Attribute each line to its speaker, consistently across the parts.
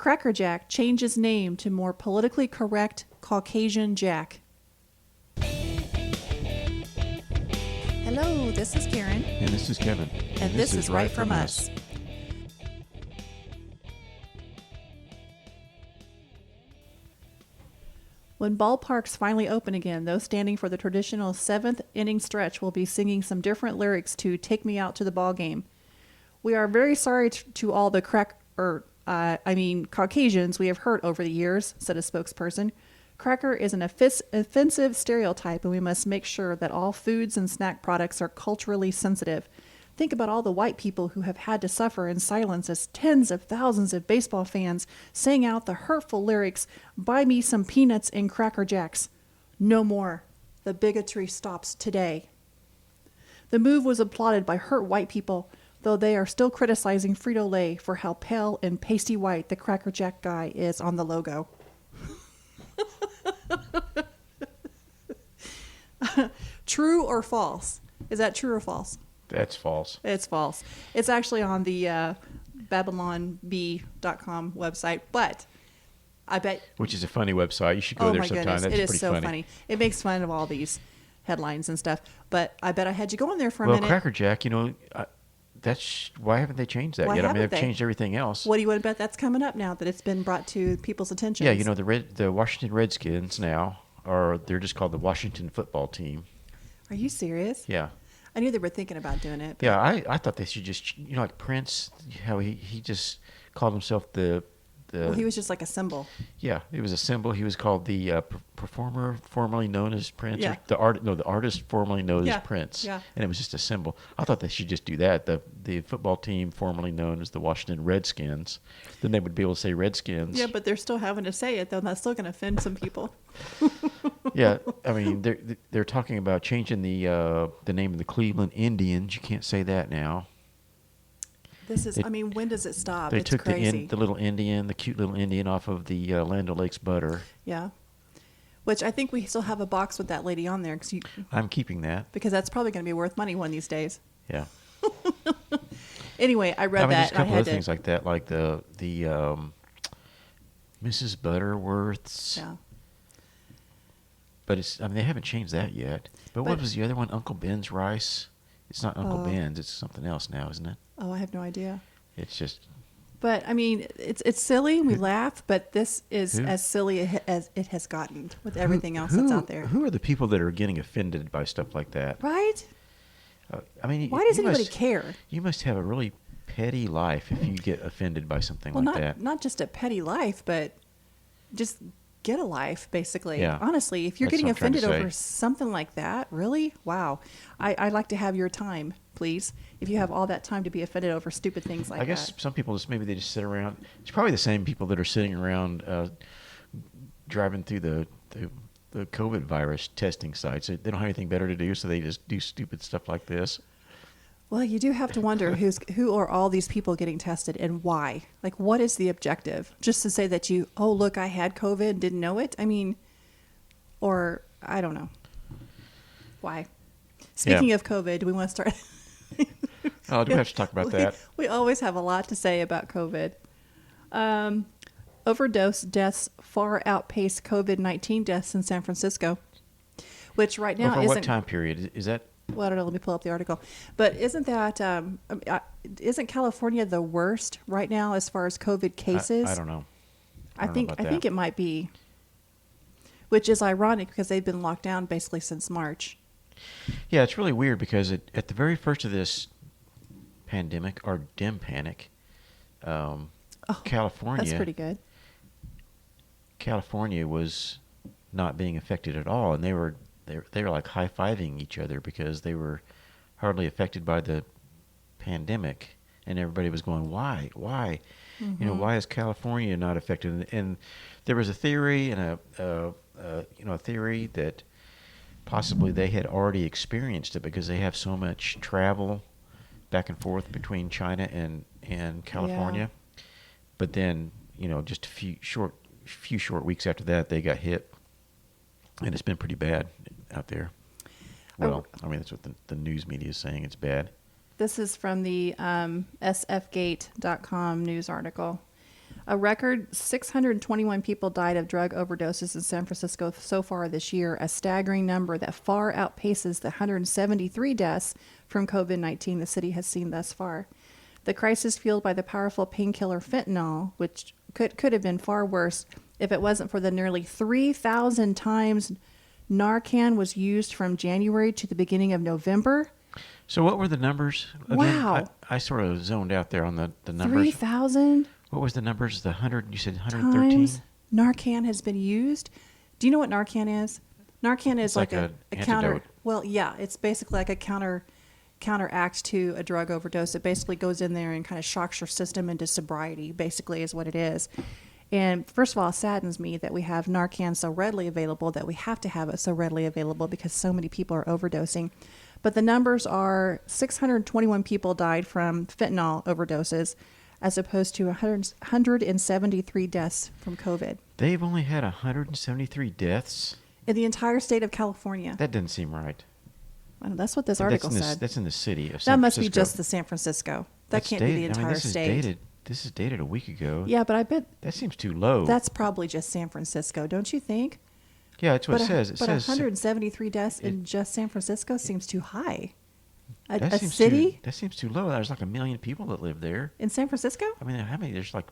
Speaker 1: Cracker Jack changes name to more politically correct Caucasian Jack. Hello, this is Karen.
Speaker 2: And this is Kevin.
Speaker 1: And this is Right From Us. When ballparks finally open again, those standing for the traditional seventh inning stretch will be singing some different lyrics to Take Me Out to the Ball Game. We are very sorry to all the Caucasians we have hurt over the years, said a spokesperson. Cracker is an offensive stereotype, and we must make sure that all foods and snack products are culturally sensitive. Think about all the white people who have had to suffer in silence as tens of thousands of baseball fans sang out the hurtful lyrics, "Buy me some peanuts and Cracker Jacks." No more. The bigotry stops today. The move was applauded by hurt white people, though they are still criticizing Frito-Lay for how pale and pasty white the Cracker Jack guy is on the logo. True or false? Is that true or false?
Speaker 2: That's false.
Speaker 1: It's false. It's actually on the babylonb.com website, but I bet...
Speaker 2: Which is a funny website. You should go there sometime.
Speaker 1: Goodness.
Speaker 2: That's
Speaker 1: it is
Speaker 2: pretty
Speaker 1: so
Speaker 2: funny.
Speaker 1: It makes fun of all these headlines and stuff, but I bet I had you go in there for a minute.
Speaker 2: Well, Cracker Jack, why haven't they changed that yet? I mean, they've changed everything else.
Speaker 1: What do you want to bet that's coming up now that it's been brought to people's attention?
Speaker 2: Yeah, the Washington Redskins now they're just called the Washington Football Team.
Speaker 1: Are you serious?
Speaker 2: Yeah.
Speaker 1: I knew they were thinking about doing it. But...
Speaker 2: Yeah, I thought they should just, like Prince, how he just called himself the...
Speaker 1: Well, he was just like a symbol.
Speaker 2: Yeah, it was a symbol. He was called the performer formerly known as Prince.
Speaker 1: Yeah.
Speaker 2: The artist formerly known as Prince.
Speaker 1: Yeah.
Speaker 2: And it was just a symbol. I thought they should just do that. The football team formerly known as the Washington Redskins. Then they would be able to say Redskins.
Speaker 1: Yeah, but they're still having to say it, though. That's still going to offend some people.
Speaker 2: Yeah, I mean, they're talking about changing the name of the Cleveland Indians. You can't say that now.
Speaker 1: When does it stop?
Speaker 2: They
Speaker 1: it's
Speaker 2: took
Speaker 1: crazy.
Speaker 2: the cute little Indian off of the Land O'Lakes butter.
Speaker 1: Yeah. Which I think we still have a box with that lady on there.
Speaker 2: I'm keeping that.
Speaker 1: Because that's probably going to be worth money one of these days.
Speaker 2: Yeah.
Speaker 1: Anyway, I read that.
Speaker 2: There's a couple other things like that, like the Mrs. Butterworth's.
Speaker 1: Yeah.
Speaker 2: But they haven't changed that yet. But what was the other one? Uncle Ben's rice? It's not Uncle Ben's. It's something else now, isn't it?
Speaker 1: Oh, I have no idea.
Speaker 2: It's just...
Speaker 1: But, I mean, it's silly. We laugh, but this is as silly as it has gotten with everything else that's out there.
Speaker 2: Who are the people that are getting offended by stuff like that?
Speaker 1: Right?
Speaker 2: Why
Speaker 1: does anybody care?
Speaker 2: You must have a really petty life if you get offended by something like that.
Speaker 1: Not just a petty life, but just get a life, basically.
Speaker 2: Yeah.
Speaker 1: Honestly, if you're
Speaker 2: That's
Speaker 1: getting
Speaker 2: what I'm trying to
Speaker 1: offended over
Speaker 2: say.
Speaker 1: something like that, really? Wow. I'd like to have your time, please. If you have all that time to be offended over stupid things like that.
Speaker 2: I guess some people maybe just sit around. It's probably the same people that are sitting around driving through the COVID virus testing sites. They don't have anything better to do, so they just do stupid stuff like this.
Speaker 1: Well, you do have to wonder who are all these people getting tested and why? Like, what is the objective? Just to say that look, I had COVID and didn't know it? I mean, or I don't know. Why? Speaking of COVID, do we want to start?
Speaker 2: Oh, do we have to talk about that?
Speaker 1: We always have a lot to say about COVID. Overdose deaths far outpace COVID-19 deaths in San Francisco, which right now
Speaker 2: Over what time period? Is that?
Speaker 1: Well, I don't know. Let me pull up the article. But isn't California the worst right now as far as COVID cases?
Speaker 2: I don't know.
Speaker 1: I think it might be, which is ironic because they've been locked down basically since March.
Speaker 2: Yeah, it's really weird because at the very first of this pandemic or dim panic, California.
Speaker 1: That's pretty good.
Speaker 2: California was not being affected at all, and they were like high-fiving each other because they were hardly affected by the pandemic, and everybody was going, why? Mm-hmm. Why is California not affected? And there was a theory and a theory that possibly they had already experienced it because they have so much travel back and forth between China and California. Yeah. But then, just a few short weeks after that, they got hit, and it's been pretty bad out there. Well, that's what the news media is saying. It's bad.
Speaker 1: This is from the sfgate.com news article. A record 621 people died of drug overdoses in San Francisco so far this year, a staggering number that far outpaces the 173 deaths from COVID-19 the city has seen thus far. The crisis fueled by the powerful painkiller fentanyl, which could have been far worse if it wasn't for the nearly 3,000 times Narcan was used from January to the beginning of November.
Speaker 2: So what were the numbers? Again,
Speaker 1: Wow.
Speaker 2: I sort of zoned out there on the numbers.
Speaker 1: 3,000
Speaker 2: What was the numbers? The 100, you said 113?
Speaker 1: times Narcan has been used. Do you know what Narcan is? Narcan is
Speaker 2: It's
Speaker 1: like
Speaker 2: like
Speaker 1: a
Speaker 2: an
Speaker 1: counter.
Speaker 2: antidote.
Speaker 1: Well, yeah, it's basically like a counteract to a drug overdose. It basically goes in there and kind of shocks your system into sobriety, basically is what it is. And first of all, it saddens me that we have Narcan so readily available, that we have to have it so readily available because so many people are overdosing. But the numbers are 621 people died from fentanyl overdoses as opposed to 173 deaths from COVID.
Speaker 2: They've only had 173 deaths?
Speaker 1: In the entire state of California.
Speaker 2: That doesn't seem right.
Speaker 1: I know, that's what this
Speaker 2: But
Speaker 1: article
Speaker 2: that's
Speaker 1: said.
Speaker 2: That's in the city of
Speaker 1: That
Speaker 2: San
Speaker 1: must be
Speaker 2: Francisco.
Speaker 1: just the San Francisco. That
Speaker 2: That's
Speaker 1: can't be the
Speaker 2: dated.
Speaker 1: entire
Speaker 2: this
Speaker 1: state.
Speaker 2: Is dated. This is dated a week ago.
Speaker 1: Yeah, but I bet
Speaker 2: That seems too low.
Speaker 1: that's probably just San Francisco, don't you think?
Speaker 2: Yeah, that's what
Speaker 1: but
Speaker 2: it says. It
Speaker 1: but
Speaker 2: says
Speaker 1: 173 deaths in just San Francisco seems too high.
Speaker 2: that
Speaker 1: A
Speaker 2: seems
Speaker 1: city
Speaker 2: that seems too low. There's like 1 million people that live there.
Speaker 1: in San Francisco?
Speaker 2: I mean, how many? There's like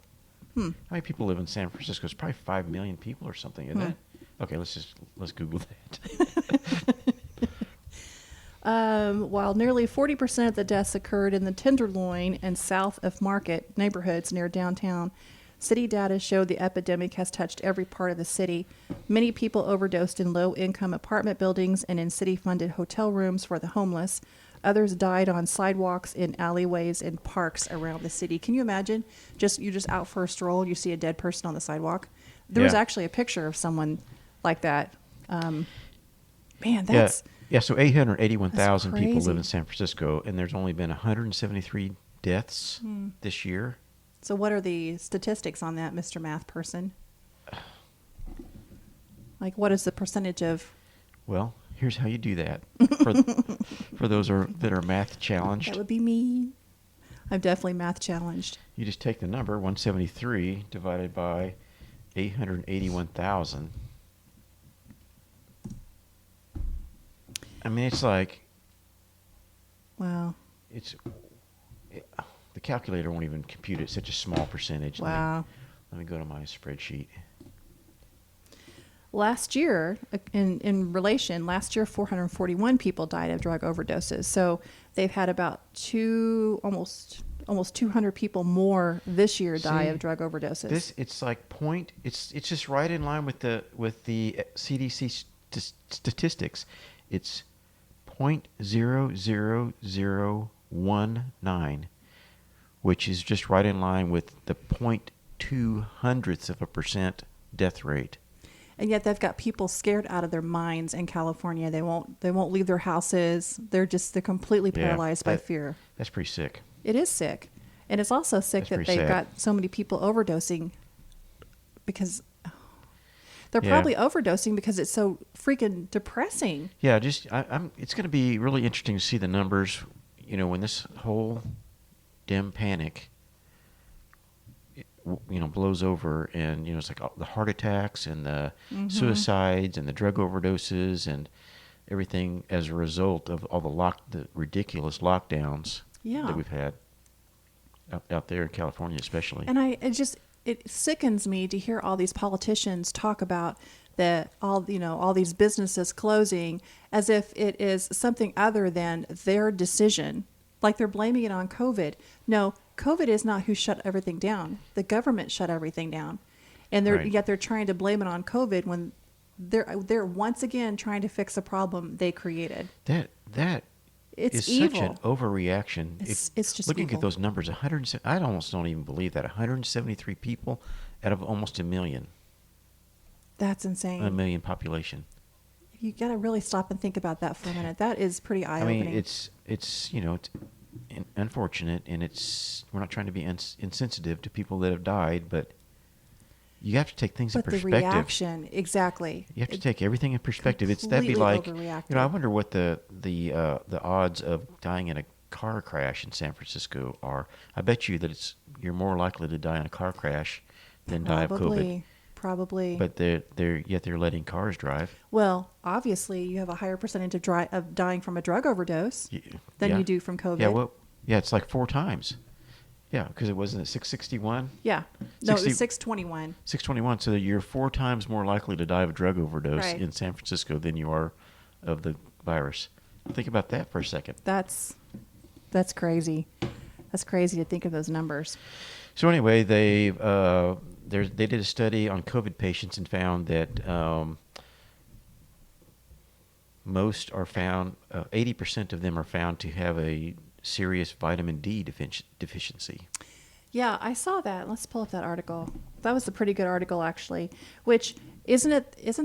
Speaker 2: how many people live in San Francisco? It's probably 5 million people or something, isn't it? Okay, let's Google that.
Speaker 1: While nearly 40% of the deaths occurred in the Tenderloin and south of Market neighborhoods near downtown, city data showed the epidemic has touched every part of the city. Many people overdosed in low-income apartment buildings and in city-funded hotel rooms for the homeless. Others died on sidewalks, in alleyways, and parks around the city. Can you imagine? You're just out for a stroll, you see a dead person on the sidewalk. There was
Speaker 2: Yeah.
Speaker 1: actually a picture of someone like that. Man, that's...
Speaker 2: Yeah, so 881,000
Speaker 1: That's
Speaker 2: people live
Speaker 1: crazy.
Speaker 2: in San Francisco, and there's only been 173 deaths this year.
Speaker 1: So what are the statistics on that, Mr. Math person? Like, what is the percentage of...
Speaker 2: Well, here's how you do that for those that are math
Speaker 1: That
Speaker 2: challenged.
Speaker 1: would be me. I'm definitely math challenged.
Speaker 2: You just take the number 173 divided by 881,000. I mean, it's like
Speaker 1: Wow.
Speaker 2: the calculator won't even compute it. Such a small percentage.
Speaker 1: Wow.
Speaker 2: Let me go to my spreadsheet.
Speaker 1: Last year, last year 441 people died of drug overdoses. So they've had about almost 200 people more this year die
Speaker 2: See,
Speaker 1: of drug overdoses.
Speaker 2: It's like it's just right in line with the CDC statistics. It's 0.00019, which is just right in line with the 0.02% death rate.
Speaker 1: And yet they've got people scared out of their minds in California. They won't leave their houses. They're completely
Speaker 2: Yeah,
Speaker 1: paralyzed by
Speaker 2: that-
Speaker 1: fear.
Speaker 2: That's pretty sick.
Speaker 1: It is sick. And it's also sick
Speaker 2: That's
Speaker 1: that
Speaker 2: pretty
Speaker 1: they've
Speaker 2: sad.
Speaker 1: got so many people overdosing because they're
Speaker 2: Yeah.
Speaker 1: probably overdosing because it's so freaking depressing.
Speaker 2: Yeah, it's going to be really interesting to see the numbers, when this whole dim panic, blows over, and, it's like all the heart attacks and the suicides and the drug overdoses and everything as a result of all the ridiculous lockdowns
Speaker 1: Yeah.
Speaker 2: that we've had out there in California, especially.
Speaker 1: And it sickens me to hear all these politicians talk about all these businesses closing as if it is something other than their decision. Like they're blaming it on COVID. No, COVID is not who shut everything down. The government shut everything down. And
Speaker 2: Right.
Speaker 1: yet they're trying to blame it on COVID when they're once again trying to fix a problem they created.
Speaker 2: That
Speaker 1: It's
Speaker 2: is such an
Speaker 1: evil.
Speaker 2: overreaction.
Speaker 1: It's just
Speaker 2: looking
Speaker 1: evil.
Speaker 2: at those numbers. I almost don't even believe that 173 people out of almost a million
Speaker 1: That's insane.
Speaker 2: population.
Speaker 1: You got to really stop and think about that for a minute. That is pretty
Speaker 2: I
Speaker 1: eye-opening.
Speaker 2: mean, it's unfortunate, and we're not trying to be insensitive to people that have died, but you have to take things in
Speaker 1: but the
Speaker 2: perspective.
Speaker 1: reaction, exactly.
Speaker 2: You have to take everything in perspective. That'd be
Speaker 1: completely
Speaker 2: like,
Speaker 1: overreacted.
Speaker 2: I wonder what the odds of dying in a car crash in San Francisco are. I bet you that you're more likely to die in a car crash than die of COVID.
Speaker 1: Probably.
Speaker 2: But they're letting cars drive.
Speaker 1: Well, obviously, you have a higher percentage of dying from a drug overdose than
Speaker 2: Yeah.
Speaker 1: you do from COVID.
Speaker 2: Yeah, well, yeah, it's like 4 times. Yeah, because it wasn't 661.
Speaker 1: Yeah. No,
Speaker 2: 60
Speaker 1: it was 621.
Speaker 2: 621. So that you're 4 times more likely to die of a drug overdose
Speaker 1: Right.
Speaker 2: in San Francisco than you are of the virus. Think about that for a second.
Speaker 1: That's crazy. That's crazy to think of those numbers.
Speaker 2: So anyway, they did a study on COVID patients and found that most are found, 80% of them are found to have a serious vitamin D deficiency.
Speaker 1: Yeah, I saw that. Let's pull up that article. That was a pretty good article, actually. Which isn't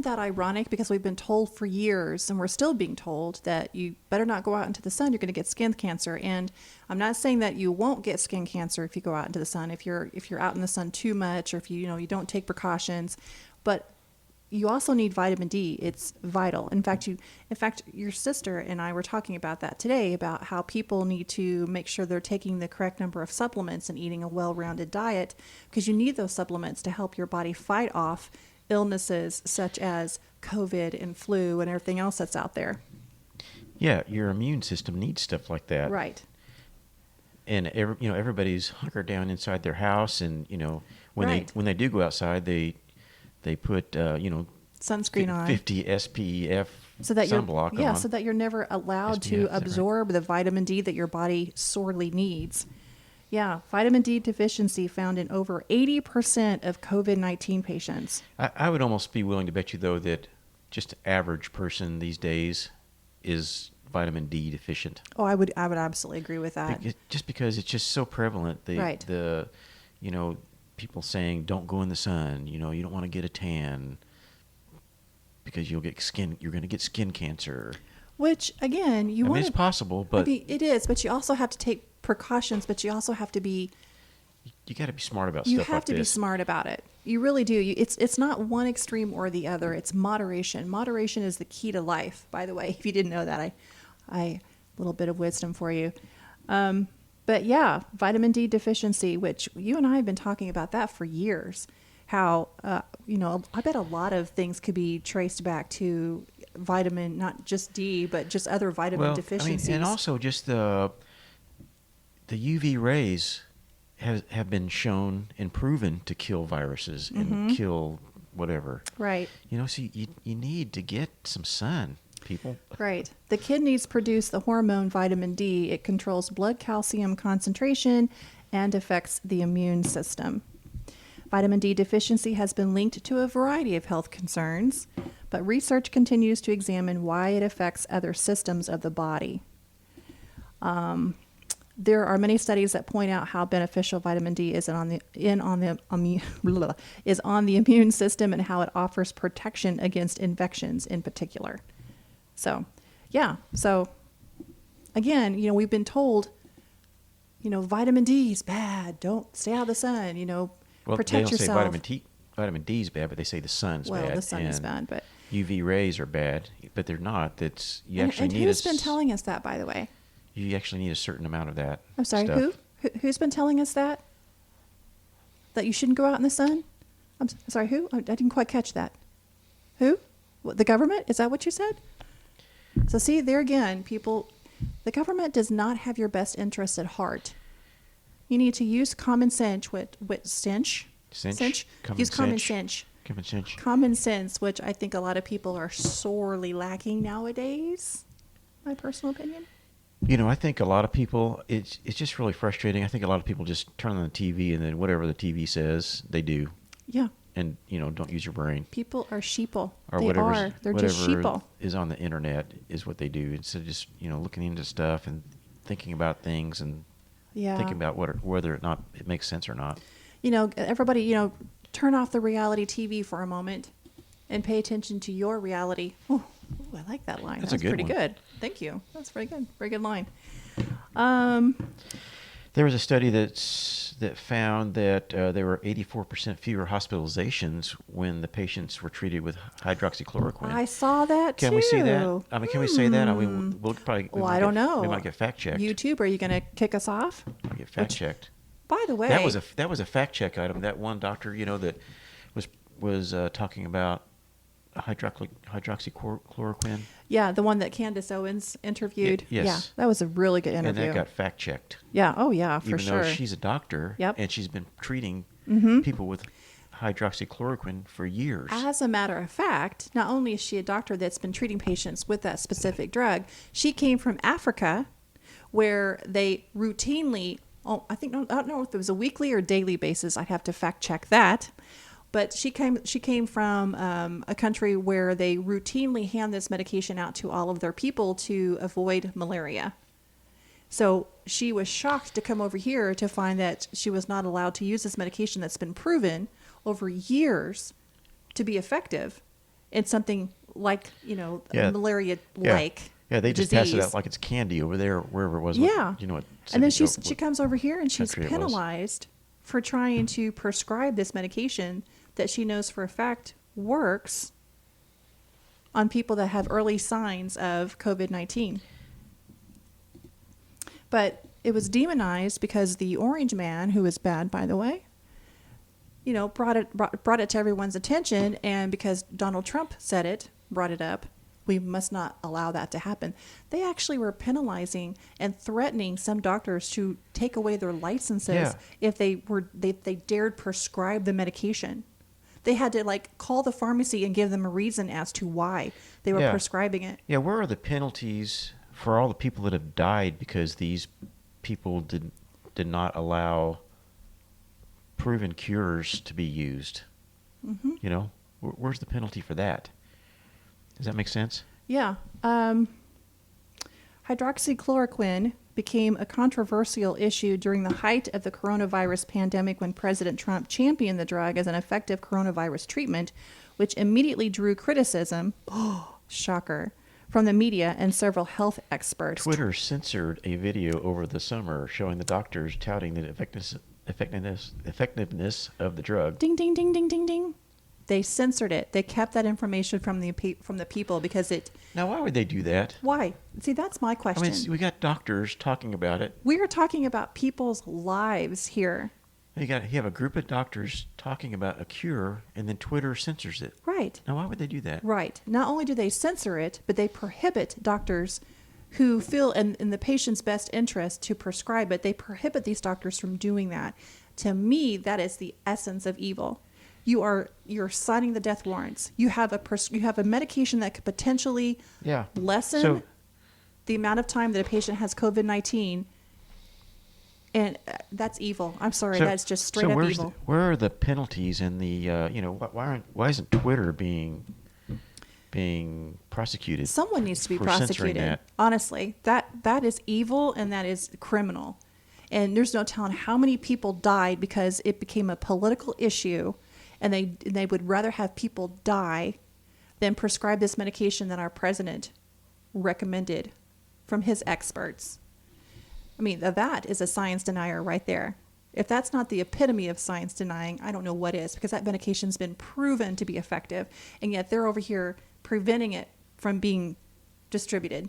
Speaker 1: that ironic? Because we've been told for years, and we're still being told, that you better not go out into the sun. You're going to get skin cancer. And I'm not saying that you won't get skin cancer if you go out into the sun. If you're out in the sun too much, or if you don't take precautions, but you also need vitamin D. It's vital. In fact, your sister and I were talking about that today, about how people need to make sure they're taking the correct number of supplements and eating a well-rounded diet, because you need those supplements to help your body fight off illnesses such as COVID and flu and everything else that's out there.
Speaker 2: Yeah, your immune system needs stuff like that.
Speaker 1: Right.
Speaker 2: And everybody's hunkered down inside their house, and when
Speaker 1: Right.
Speaker 2: they do go outside, they put
Speaker 1: Sunscreen on
Speaker 2: 50 SPF
Speaker 1: so that
Speaker 2: sunblock on.
Speaker 1: so that you're never allowed
Speaker 2: SPF,
Speaker 1: to
Speaker 2: is that right?
Speaker 1: absorb the vitamin D that your body sorely needs. Yeah, vitamin D deficiency found in over 80% of COVID-19 patients.
Speaker 2: I would almost be willing to bet you, though, that just an average person these days is vitamin D deficient.
Speaker 1: Oh, I would absolutely agree with that.
Speaker 2: Just because it's just so prevalent.
Speaker 1: Right.
Speaker 2: People saying don't go in the sun. You don't want to get a tan because you're going to get skin cancer.
Speaker 1: Which, again,
Speaker 2: it's possible, but
Speaker 1: it is, but you also have to take precautions, but you also have to be...
Speaker 2: You got to be smart about
Speaker 1: You
Speaker 2: stuff like
Speaker 1: have to be
Speaker 2: this.
Speaker 1: smart about it. You really do. It's not one extreme or the other. It's moderation. Moderation is the key to life, by the way. If you didn't know that, a little bit of wisdom for you. But yeah, vitamin D deficiency, which you and I have been talking about that for years. How, I bet a lot of things could be traced back to vitamin, not just D, but just other vitamin deficiencies.
Speaker 2: And also just the UV rays have been shown and proven to kill viruses and kill whatever.
Speaker 1: Right.
Speaker 2: So you need to get some sun, people.
Speaker 1: Right. The kidneys produce the hormone vitamin D. It controls blood calcium concentration and affects the immune system. Vitamin D deficiency has been linked to a variety of health concerns, but research continues to examine why it affects other systems of the body. There are many studies that point out how beneficial vitamin D is on the immune system, and how it offers protection against infections in particular. So, yeah. So, again, we've been told, vitamin D is bad. Don't stay out of the sun.
Speaker 2: Well,
Speaker 1: protect
Speaker 2: they don't
Speaker 1: yourself.
Speaker 2: say vitamin D is bad, but they say the sun's bad.
Speaker 1: Well, the sun is
Speaker 2: and
Speaker 1: bad, but
Speaker 2: UV rays are bad, but they're not. And
Speaker 1: who's been telling us that, by the way?
Speaker 2: You actually need a certain amount of that.
Speaker 1: I'm sorry,
Speaker 2: stuff.
Speaker 1: who's been telling us that? That you shouldn't go out in the sun? I'm sorry, who? I didn't quite catch that. Who? What, the government? Is that what you said? So see, there again, people, the government does not have your best interest at heart. You need to use common sense. Use common sense. Common sense, which I think a lot of people are sorely lacking nowadays. My personal opinion.
Speaker 2: I think a lot of people, it's just really frustrating. I think a lot of people just turn on the TV and then whatever the TV says, they do.
Speaker 1: Yeah.
Speaker 2: And, don't use your brain.
Speaker 1: People are sheeple.
Speaker 2: Or
Speaker 1: They're just sheeple.
Speaker 2: Is on the internet is what they do. Instead of just, looking into stuff and thinking about things and thinking about whether or not it makes sense or not.
Speaker 1: Everybody, turn off the reality TV for a moment and pay attention to your reality. Oh, I like that line.
Speaker 2: That's
Speaker 1: That's
Speaker 2: a good
Speaker 1: pretty
Speaker 2: one.
Speaker 1: good. Thank you. That's very good. Very good line.
Speaker 2: There was a study that found that there were 84% fewer hospitalizations when the patients were treated with hydroxychloroquine.
Speaker 1: I saw that too.
Speaker 2: Can we see that? I mean, can we say that? I mean, we'll probably.
Speaker 1: Well, I don't know.
Speaker 2: We might get fact checked.
Speaker 1: YouTube, are you going to kick us off?
Speaker 2: Might get fact checked.
Speaker 1: By the way,
Speaker 2: that was a fact check item. That one doctor, that was talking about hydroxychloroquine.
Speaker 1: Yeah, the one that Candace Owens interviewed.
Speaker 2: Yes.
Speaker 1: Yeah, that was a really good interview.
Speaker 2: And that got fact checked.
Speaker 1: Yeah. Oh, yeah, for
Speaker 2: Even
Speaker 1: sure.
Speaker 2: though she's a doctor.
Speaker 1: Yep.
Speaker 2: And she's been treating people with hydroxychloroquine for years.
Speaker 1: As a matter of fact, not only is she a doctor that's been treating patients with that specific drug, she came from Africa, where they routinely, I don't know if it was a weekly or daily basis. I'd have to fact check that. But she came from a country where they routinely hand this medication out to all of their people to avoid malaria. So she was shocked to come over here to find that she was not allowed to use this medication that's been proven over years to be effective in something like, malaria-like.
Speaker 2: Yeah, they just
Speaker 1: disease.
Speaker 2: pass it out like it's candy over there, wherever it was.
Speaker 1: Yeah.
Speaker 2: What
Speaker 1: And then
Speaker 2: city-
Speaker 1: she comes over here and she's
Speaker 2: country it was.
Speaker 1: penalized for trying to prescribe this medication that she knows for a fact works on people that have early signs of COVID-19. But it was demonized because the orange man, who is bad, by the way, brought it to everyone's attention, and because Donald Trump said it, brought it up, we must not allow that to happen. They actually were penalizing and threatening some doctors to take away their licenses if they dared prescribe the medication. They had to call the pharmacy and give them a reason as to why they were prescribing it.
Speaker 2: Yeah, where are the penalties for all the people that have died because these people did not allow proven cures to be used? Mm-hmm. Where's the penalty for that? Does that make sense?
Speaker 1: Yeah. Hydroxychloroquine became a controversial issue during the height of the coronavirus pandemic when President Trump championed the drug as an effective coronavirus treatment, which immediately drew criticism, shocker, from the media and several health experts.
Speaker 2: Twitter censored a video over the summer showing the doctors touting the effectiveness of the drug.
Speaker 1: Ding, ding, ding, ding, ding, ding. They censored it. They kept that information from the people because it... Now,
Speaker 2: why would they do that?
Speaker 1: Why? See, that's my question.
Speaker 2: I mean, we got doctors talking about it.
Speaker 1: We are talking about people's lives here.
Speaker 2: You have a group of doctors talking about a cure, and then Twitter censors it.
Speaker 1: Right.
Speaker 2: Now, why would they do that?
Speaker 1: Right. Not only do they censor it, but they prohibit doctors who feel in the patient's best interest to prescribe it. They prohibit these doctors from doing that. To me, that is the essence of evil. You're signing the death warrants. You have a medication that could potentially lessen the amount of time that a patient has COVID-19, and that's evil. I'm sorry, that's just straight up evil.
Speaker 2: Where are the penalties and the why isn't Twitter being prosecuted?
Speaker 1: Someone needs to be prosecuted. Honestly, that is evil and that is criminal. And there's no telling how many people died because it became a political issue. And they would rather have people die than prescribe this medication that our president recommended from his experts. I mean, that is a science denier right there. If that's not the epitome of science denying, I don't know what is, because that medication's been proven to be effective, and yet they're over here preventing it from being distributed.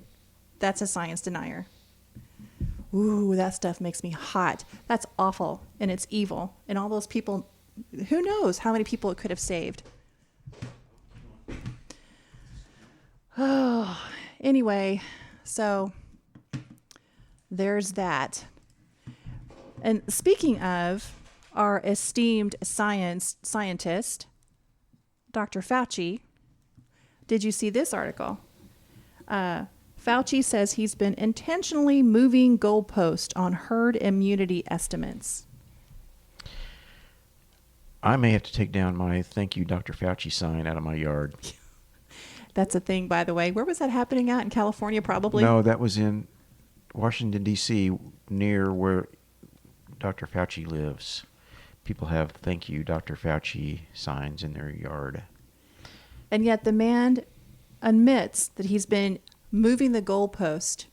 Speaker 1: That's a science denier. Ooh, that stuff makes me hot. That's awful, and it's evil. And all those people... Who knows how many people it could have saved? Oh, anyway, so there's that. And speaking of our esteemed scientist, Dr. Fauci, did you see this article? Fauci says he's been intentionally moving goalposts on herd immunity estimates.
Speaker 2: I may have to take down my "Thank you, Dr. Fauci" sign out of my yard.
Speaker 1: That's a thing, by the way. Where was that happening at? In California, probably?
Speaker 2: No, that was in Washington, D.C., near where Dr. Fauci lives. People have "Thank you, Dr. Fauci" signs in their yard.
Speaker 1: And yet the man admits that he's been moving the goalpost.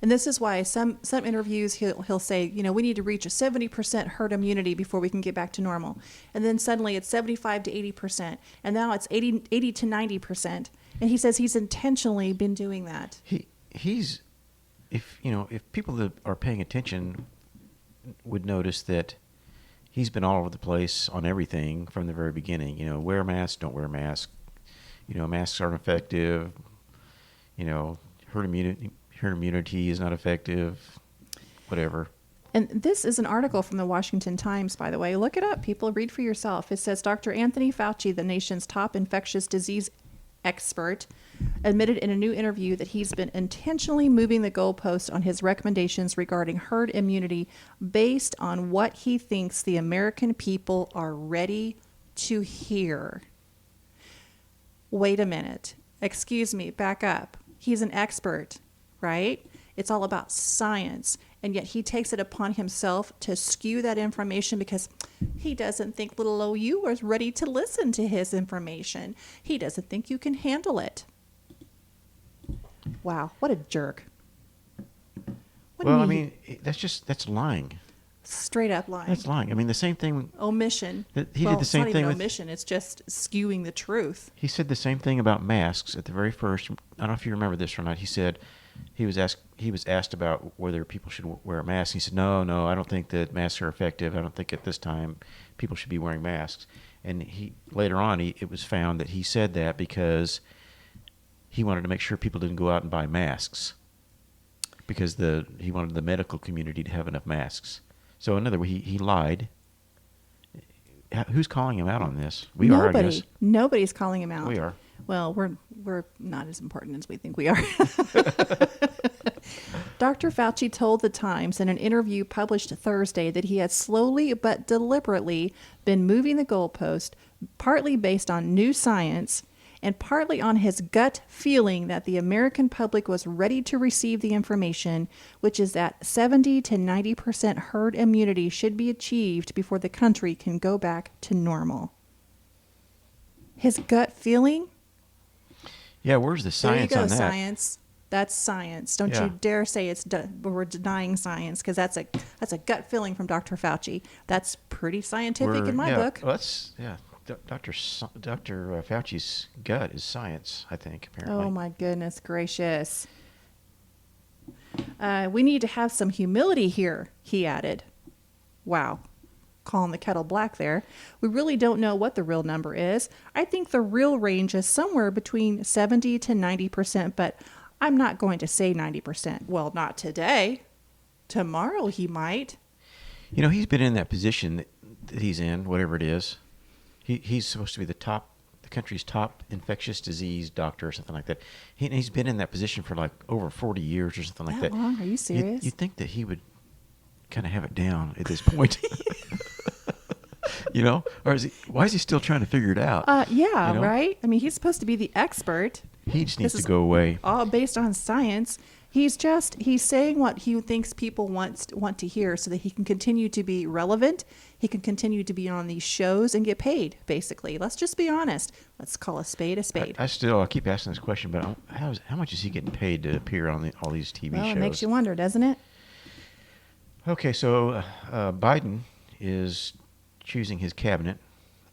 Speaker 1: And this is why some interviews he'll say, we need to reach a 70% herd immunity before we can get back to normal. And then suddenly it's 75 to 80%. And now it's 80 to 90%. And he says he's intentionally been doing that.
Speaker 2: He's if people that are paying attention would notice that he's been all over the place on everything from the very beginning. Wear a mask, don't wear a mask. Masks aren't effective. Herd immunity is not effective. Whatever.
Speaker 1: And this is an article from the Washington Times, by the way. Look it up, people. Read for yourself. It says Dr. Anthony Fauci, the nation's top infectious disease expert, admitted in a new interview that he's been intentionally moving the goalpost on his recommendations regarding herd immunity based on what he thinks the American people are ready to hear. Wait a minute. Excuse me, back up. He's an expert, right? It's all about science. And yet he takes it upon himself to skew that information because he doesn't think little old you is ready to listen to his information. He doesn't think you can handle it. Wow, what a jerk.
Speaker 2: That's lying.
Speaker 1: Straight up lying.
Speaker 2: That's lying. I mean, the same thing.
Speaker 1: Omission.
Speaker 2: He did the same
Speaker 1: it's not
Speaker 2: thing
Speaker 1: even
Speaker 2: with
Speaker 1: omission. It's just skewing the truth.
Speaker 2: He said the same thing about masks at the very first. I don't know if you remember this or not. He said he was asked about whether people should wear a mask. He said, no, I don't think that masks are effective. I don't think at this time people should be wearing masks. And later on, it was found that he said that because he wanted to make sure people didn't go out and buy masks because he wanted the medical community to have enough masks. So in other words, he lied. Who's calling him out on this? We are, I guess.
Speaker 1: Nobody's calling him out.
Speaker 2: We are.
Speaker 1: Well, we're not as important as we think we are. Dr. Fauci told The Times in an interview published Thursday that he had slowly but deliberately been moving the goalpost, partly based on new science and partly on his gut feeling that the American public was ready to receive the information, which is that 70 to 90% herd immunity should be achieved before the country can go back to normal. His gut feeling?
Speaker 2: Yeah, where's the science
Speaker 1: there you
Speaker 2: on
Speaker 1: go,
Speaker 2: that?
Speaker 1: Science. That's science. Don't you dare say we're denying science, because that's a gut feeling from Dr. Fauci. That's pretty scientific in my book.
Speaker 2: Well, Dr. Fauci's gut is science, I think, apparently.
Speaker 1: Oh, my goodness gracious. We need to have some humility here, he added. Wow. Calling the kettle black there. We really don't know what the real number is. I think the real range is somewhere between 70 to 90%, but I'm not going to say 90%. Well, not today. Tomorrow he might.
Speaker 2: He's been in that position that he's in, whatever it is. He's supposed to be the country's top infectious disease doctor or something like that. He's been in that position for like over 40 years or something like that.
Speaker 1: That long? Are you serious?
Speaker 2: You'd think that he would kind of have it down at this point. Or why is he still trying to figure it out?
Speaker 1: Right? I mean, he's supposed to be the expert.
Speaker 2: He just needs to go away.
Speaker 1: All based on science. He's saying what he thinks people want to hear so that he can continue to be relevant. He can continue to be on these shows and get paid, basically. Let's just be honest. Let's call a spade a spade.
Speaker 2: I keep asking this question, but how much is he getting paid to appear on all these TV shows?
Speaker 1: It makes you wonder, doesn't it?
Speaker 2: Okay, so Biden is choosing his cabinet.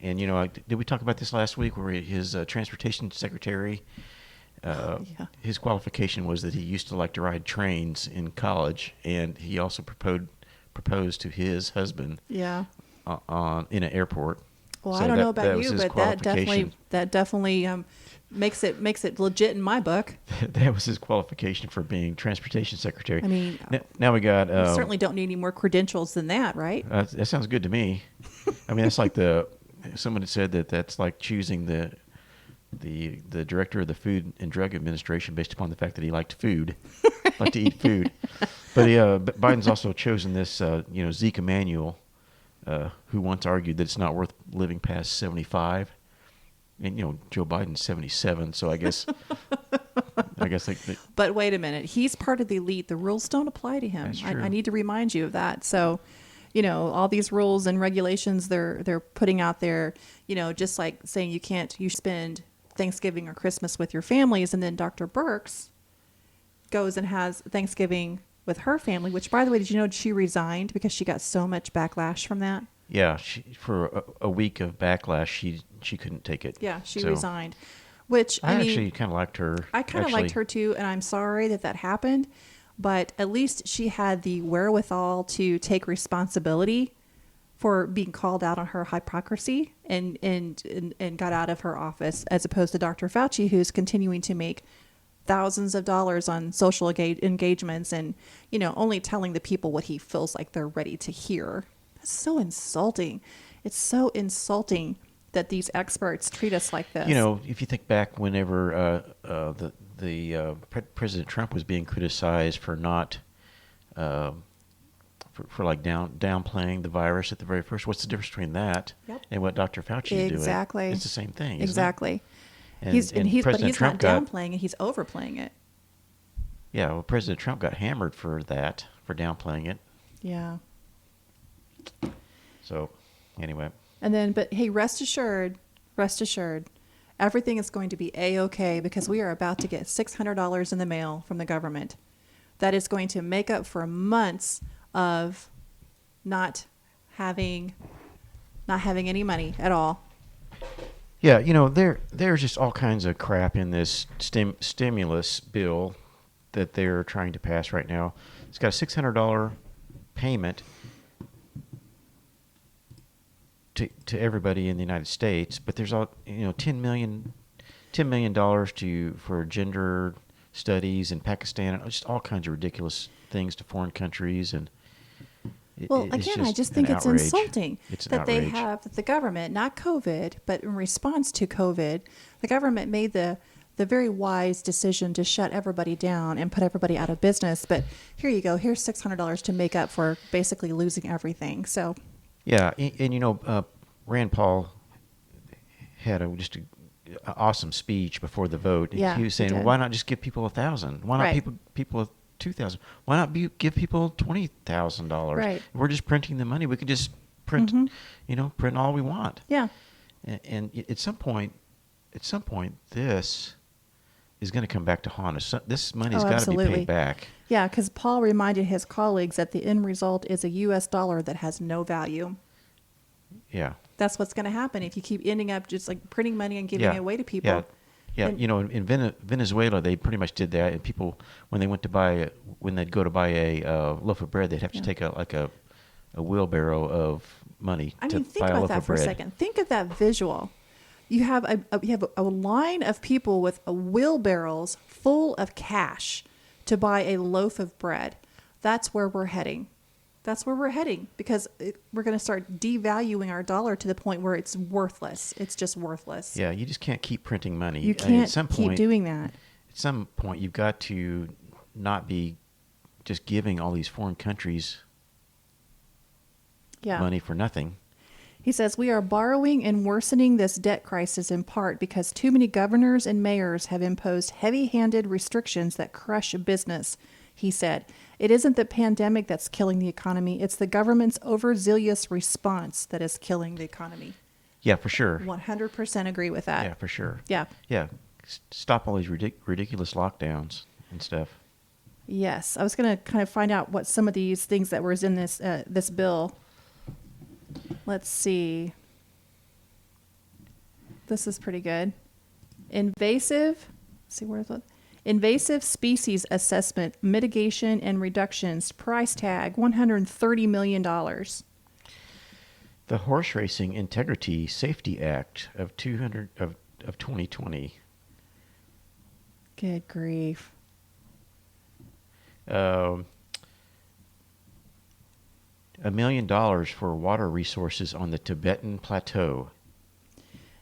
Speaker 2: And, did we talk about this last week where his transportation secretary, his qualification was that he used to like to ride trains in college, and he also proposed to his husband in an airport.
Speaker 1: Well, so I don't know about you, but that definitely makes it legit in my book.
Speaker 2: That was his qualification for being transportation secretary.
Speaker 1: I mean,
Speaker 2: now we got.
Speaker 1: You certainly don't need any more credentials than that, right?
Speaker 2: That sounds good to me. I mean, that's like someone had said that's like choosing the director of the Food and Drug Administration based upon the fact that he liked food, liked to eat food. But Biden's also chosen this, Zeke Emanuel, who once argued that it's not worth living past 75. And, Joe Biden's 77, so I guess
Speaker 1: But wait a minute. He's part of the elite. The rules don't apply to him.
Speaker 2: That's true.
Speaker 1: I need to remind you of that. So, all these rules and regulations they're putting out there, just like saying you spend Thanksgiving or Christmas with your families, and then Dr. Birx goes and has Thanksgiving with her family, which, by the way, did you know she resigned because she got so much backlash from that?
Speaker 2: Yeah, for a week of backlash, she couldn't take it.
Speaker 1: Yeah, she
Speaker 2: So,
Speaker 1: resigned. Which,
Speaker 2: I
Speaker 1: I mean,
Speaker 2: actually kind of liked her.
Speaker 1: I kind of liked her too, and I'm sorry that that happened, but at least she had the wherewithal to take responsibility for being called out on her hypocrisy and got out of her office, as opposed to Dr. Fauci, who's continuing to make thousands of dollars on social engagements and, you know, only telling the people what he feels like they're ready to hear. That's so insulting. It's so insulting that these experts treat us like this.
Speaker 2: You know, if you think back, whenever President Trump was being criticized for not, for like downplaying the virus at the very first, what's the difference between that
Speaker 1: Yep.
Speaker 2: and what Dr. Fauci is doing?
Speaker 1: Exactly.
Speaker 2: It's the same thing. Isn't
Speaker 1: Exactly.
Speaker 2: It?
Speaker 1: But he's
Speaker 2: Trump
Speaker 1: not downplaying it; he's overplaying it.
Speaker 2: Yeah, well, President Trump got hammered for that, for downplaying it.
Speaker 1: Yeah.
Speaker 2: So, anyway.
Speaker 1: And then, but hey, rest assured, everything is going to be A-okay because we are about to get $600 in the mail from the government. That is going to make up for months of not having any money at all.
Speaker 2: Yeah, you know, there's just all kinds of crap in this stimulus bill that they're trying to pass right now. It's got a $600 payment to everybody in the United States, but there's all, you know, $10 million for gender studies in Pakistan, and just all kinds of ridiculous things to foreign countries. And
Speaker 1: Well,
Speaker 2: it's
Speaker 1: again, I just think it's
Speaker 2: outrage.
Speaker 1: insulting
Speaker 2: It's an
Speaker 1: that they
Speaker 2: outrage.
Speaker 1: have the government, not COVID, but in response to COVID, the government made the very wise decision to shut everybody down and put everybody out of business. But here you go. Here's $600 to make up for basically losing everything. So,
Speaker 2: Yeah, and you know, Rand Paul had just an awesome speech before the vote.
Speaker 1: Yeah,
Speaker 2: He was saying,
Speaker 1: he
Speaker 2: well,
Speaker 1: did.
Speaker 2: why not just give people $1,000? Why not
Speaker 1: Right.
Speaker 2: people $2,000? Why not give people $20,000?
Speaker 1: Right.
Speaker 2: We're just printing the money. We could just print, print all we want.
Speaker 1: yeah.
Speaker 2: And at some point, this is going to come back to haunt us. This money's
Speaker 1: Oh,
Speaker 2: got to be
Speaker 1: absolutely.
Speaker 2: paid back.
Speaker 1: Yeah, because Paul reminded his colleagues that the end result is a U.S. dollar that has no value.
Speaker 2: Yeah.
Speaker 1: That's what's going to happen if you keep ending up just like printing money and giving it away to people.
Speaker 2: Yeah. Yeah,
Speaker 1: And-
Speaker 2: you know, in Venezuela, they pretty much did that, and people, when they'd go to buy a loaf of bread, they'd have to
Speaker 1: Yeah.
Speaker 2: take a wheelbarrow of money
Speaker 1: I
Speaker 2: to
Speaker 1: mean, think
Speaker 2: buy a
Speaker 1: about
Speaker 2: loaf
Speaker 1: that
Speaker 2: of
Speaker 1: for
Speaker 2: bread.
Speaker 1: a second. Think of that visual. You have a line of people with wheelbarrows full of cash to buy a loaf of bread. That's where we're heading. That's where we're heading because we're going to start devaluing our dollar to the point where it's worthless. It's just worthless.
Speaker 2: Yeah, you just can't keep printing money.
Speaker 1: You
Speaker 2: I mean,
Speaker 1: can't
Speaker 2: at some
Speaker 1: keep
Speaker 2: point,
Speaker 1: doing that.
Speaker 2: At some point, you've got to not be just giving all these foreign countries
Speaker 1: Yeah.
Speaker 2: money for nothing.
Speaker 1: He says, we are borrowing and worsening this debt crisis in part because too many governors and mayors have imposed heavy-handed restrictions that crush business. He said, it isn't the pandemic that's killing the economy. It's the government's overzealous response that is killing the economy.
Speaker 2: Yeah, for sure.
Speaker 1: 100% agree with that.
Speaker 2: Yeah, for sure.
Speaker 1: Yeah.
Speaker 2: Yeah, stop all these ridiculous lockdowns and stuff.
Speaker 1: Yes. I was going to kind of find out what some of these things that was in this bill. Let's see. This is pretty good. Invasive species assessment, mitigation and reductions, price tag $130 million.
Speaker 2: The Horse Racing Integrity Safety Act of 2020.
Speaker 1: Good grief.
Speaker 2: $1 million for water resources on the Tibetan Plateau.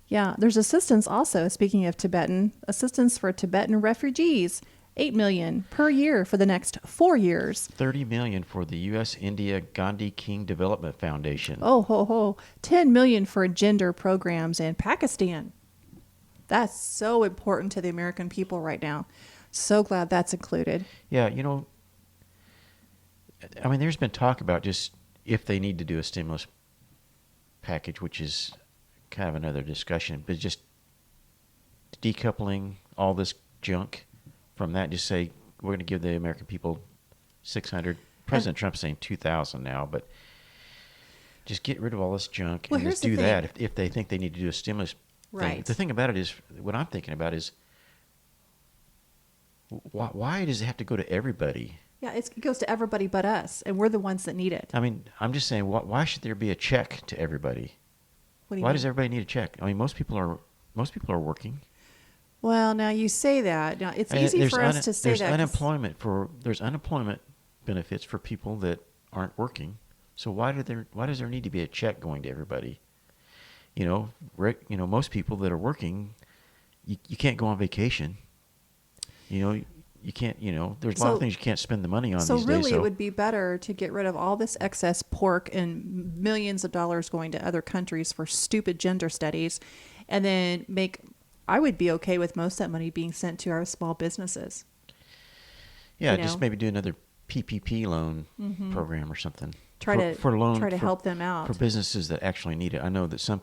Speaker 1: Yeah, there's assistance also, speaking of Tibetan, assistance for Tibetan refugees, $8 million per year for the next 4 years.
Speaker 2: $30 million for the U.S.-India Gandhi King Development Foundation.
Speaker 1: Oh, ho, ho. $10 million for gender programs in Pakistan. That's so important to the American people right now. So glad that's included.
Speaker 2: Yeah, you know, I mean, there's been talk about just if they need to do a stimulus package, which is kind of another discussion, but just decoupling all this junk from that, just say, we're gonna give the American people 600. President Trump's saying 2,000 now, but just get rid of all this junk
Speaker 1: Well,
Speaker 2: and
Speaker 1: here's
Speaker 2: just
Speaker 1: the
Speaker 2: do that
Speaker 1: thing.
Speaker 2: if they think they need to do a stimulus thing.
Speaker 1: Right.
Speaker 2: The thing about it is, what I'm thinking about is, why does it have to go to everybody?
Speaker 1: Yeah, it goes to everybody but us, and we're the ones that need it.
Speaker 2: I mean, I'm just saying, why should there be a check to everybody?
Speaker 1: What do you
Speaker 2: Why
Speaker 1: mean?
Speaker 2: does everybody need a check? I mean, most people are working.
Speaker 1: Well, now you say that. Now it's
Speaker 2: And
Speaker 1: easy for us to say
Speaker 2: there's
Speaker 1: that. 'Cause-
Speaker 2: there's unemployment benefits for people that aren't working. So why does there need to be a check going to everybody? You know, Rick, most people that are working, you can't go on vacation. You can't, there's a lot of things you can't spend the money on
Speaker 1: So
Speaker 2: these
Speaker 1: really,
Speaker 2: days.
Speaker 1: it would be better to get rid of all this excess pork and millions of dollars going to other countries for stupid gender studies, and then I would be okay with most of that money being sent to our small businesses.
Speaker 2: Yeah,
Speaker 1: you
Speaker 2: just
Speaker 1: know?
Speaker 2: maybe do another PPP loan program or something.
Speaker 1: Try to help them out.
Speaker 2: For businesses that actually need it. I know that some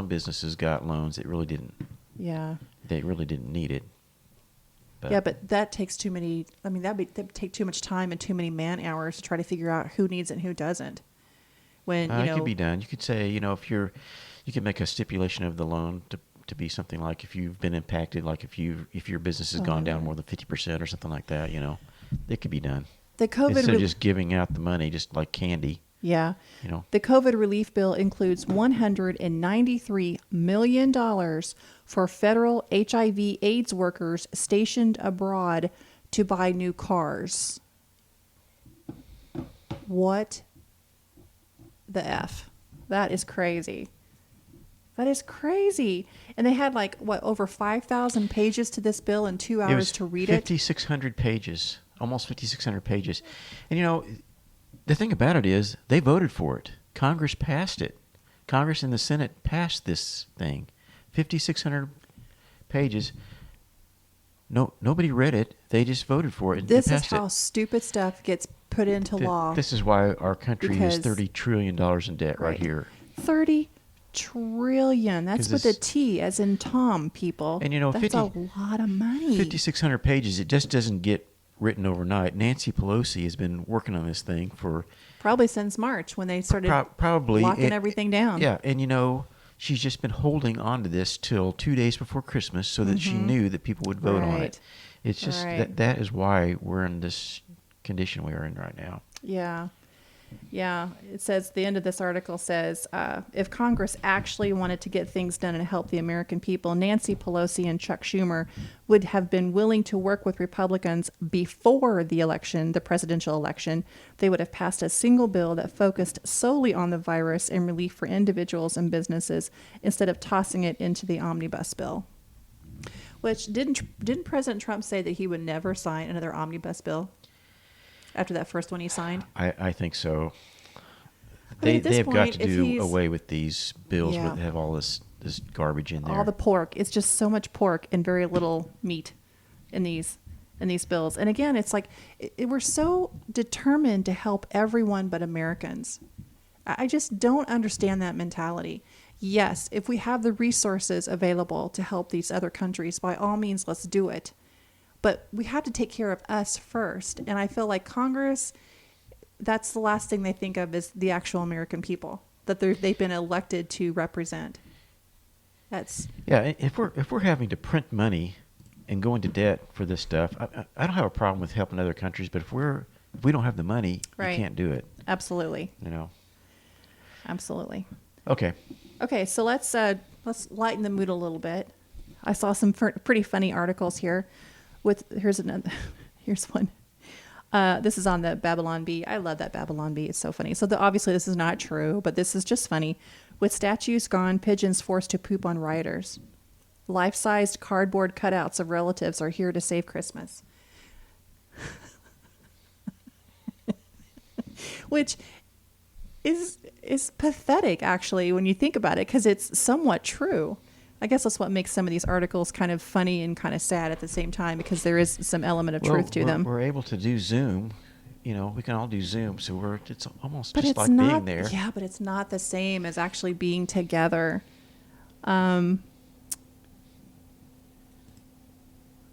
Speaker 2: businesses got loans that really didn't.
Speaker 1: Yeah.
Speaker 2: They really didn't need it.
Speaker 1: Yeah, but that takes too many. I mean, that would take too much time and too many man hours to try to figure out who needs it and who doesn't. When
Speaker 2: it could be done. You could say, you could make a stipulation of the loan to be something like, if you've been impacted, like if your business has gone down more than 50% or something like that. It could be done.
Speaker 1: The COVID
Speaker 2: Instead of just giving out the money, just like candy.
Speaker 1: Yeah. The COVID relief bill includes $193 million for federal HIV/AIDS workers stationed abroad to buy new cars. What the F? That is crazy. That is crazy. And they had over 5,000 pages to this bill in 2 hours to read it.
Speaker 2: 5,600 pages, almost 5,600 pages. And the thing about it is, they voted for it. Congress passed it. Congress and the Senate passed this thing. 5,600 pages. Nobody read it. They just voted for it. And
Speaker 1: This is
Speaker 2: passed
Speaker 1: how
Speaker 2: it.
Speaker 1: stupid stuff gets put into law.
Speaker 2: This is why our country is
Speaker 1: Because-
Speaker 2: $30 trillion in debt right here.
Speaker 1: 30 trillion. That's
Speaker 2: 'Cause
Speaker 1: with a
Speaker 2: this-
Speaker 1: T, as in Tom, people.
Speaker 2: And
Speaker 1: that's a lot of money.
Speaker 2: 5,600 pages. It just doesn't get written overnight. Nancy Pelosi has been working on this thing for
Speaker 1: Probably since March when they started
Speaker 2: probably
Speaker 1: locking everything down.
Speaker 2: Yeah, and she's just been holding on to this till 2 days before Christmas so that she knew that people would vote on it. It's just that is why we're in this condition we are in right now.
Speaker 1: Yeah. Yeah. It says, the end of this article says, if Congress actually wanted to get things done and help the American people, Nancy Pelosi and Chuck Schumer would have been willing to work with Republicans before the election, the presidential election. They would have passed a single bill that focused solely on the virus and relief for individuals and businesses instead of tossing it into the omnibus bill. Which didn't President Trump say that he would never sign another omnibus bill after that first one he signed?
Speaker 2: I think so.
Speaker 1: I mean, at this
Speaker 2: They've got
Speaker 1: point,
Speaker 2: to
Speaker 1: if
Speaker 2: do
Speaker 1: he's-
Speaker 2: away with these bills
Speaker 1: Yeah.
Speaker 2: that have all this garbage in there.
Speaker 1: All the pork. It's just so much pork and very little meat in these bills. And again, it's like we're so determined to help everyone but Americans. I just don't understand that mentality. Yes, if we have the resources available to help these other countries, by all means, let's do it. But we have to take care of us first. And I feel like Congress, that's the last thing they think of is the actual American people that they've been elected to represent.
Speaker 2: If we're having to print money and go into debt for this stuff, I don't have a problem with helping other countries. But if we don't have the money,
Speaker 1: Right.
Speaker 2: you can't do it.
Speaker 1: Absolutely. Absolutely.
Speaker 2: Okay.
Speaker 1: So let's lighten the mood a little bit. I saw some pretty funny articles here. Here's one. This is on the Babylon Bee. I love that Babylon Bee. It's so funny. So obviously this is not true, but this is just funny. With statues gone, pigeons forced to poop on rioters. Life-sized cardboard cutouts of relatives are here to save Christmas. Which is pathetic, actually, when you think about it, because it's somewhat true. I guess that's what makes some of these articles kind of funny and kind of sad at the same time, because there is some element of truth to them.
Speaker 2: We're able to do Zoom. We can all do Zoom, so it's almost just like
Speaker 1: not,
Speaker 2: being there.
Speaker 1: Yeah, but it's not the same as actually being together.